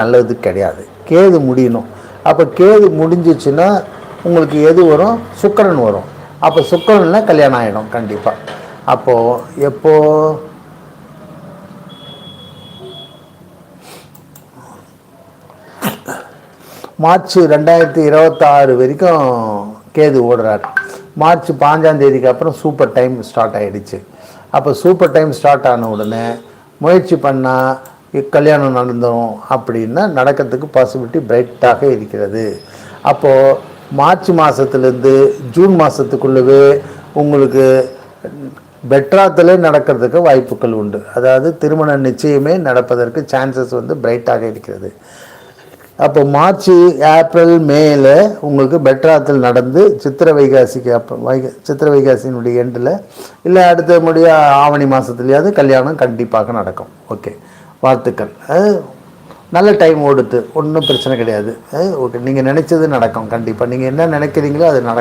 நல்லது கிடையாது. கேது முடியணும். அப்போ கேது முடிஞ்சிச்சுன்னா உங்களுக்கு எது வரும்? சுக்கிரன் வரும். அப்போ சுக்கிரனில் கல்யாணம் ஆகிடும் கண்டிப்பாக. அப்போது எப்போ மார்ச் 2026 வரைக்கும் கேது ஓடுறார். மார்ச் 5 அப்புறம் சூப்பர் டைம் ஸ்டார்ட் ஆகிடுச்சு. அப்போ சூப்பர் டைம் ஸ்டார்ட் ஆன உடனே முயற்சி பண்ணால் கல்யாணம் நடந்துடும் அப்படின்னா நடக்கிறதுக்கு பாசிபிலிட்டி பிரைட்டாக இருக்கிறது. அப்போது மார்ச் மாதத்துலேருந்து ஜூன் மாதத்துக்குள்ளவே உங்களுக்கு பெட்ராத்திலே நடக்கிறதுக்கு வாய்ப்புகள் உண்டு. அதாவது திருமண நிச்சயமே நடப்பதற்கு சான்சஸ் பிரைட்டாக இருக்கிறது. அப்போ மார்ச் ஏப்ரல் மேல உங்களுக்கு பெட்ராத்தில் நடந்து சித்திரை வைகாசிக்கு சித்திரை வைகாசியினுடைய எண்டில் இல்லை அடுத்த முடிய ஆவணி மாதத்துலையாவது கல்யாணம் கண்டிப்பாக நடக்கும். ஓகே, வாழ்த்துக்கள். நல்ல டைம் ஓடுது, ஒன்றும் பிரச்சனை கிடையாது. ஓகே, நீங்கள் நினச்சது நடக்கும் கண்டிப்பாக. நீங்கள் என்ன நினைக்கிறீங்களோ அது நடக்கும்.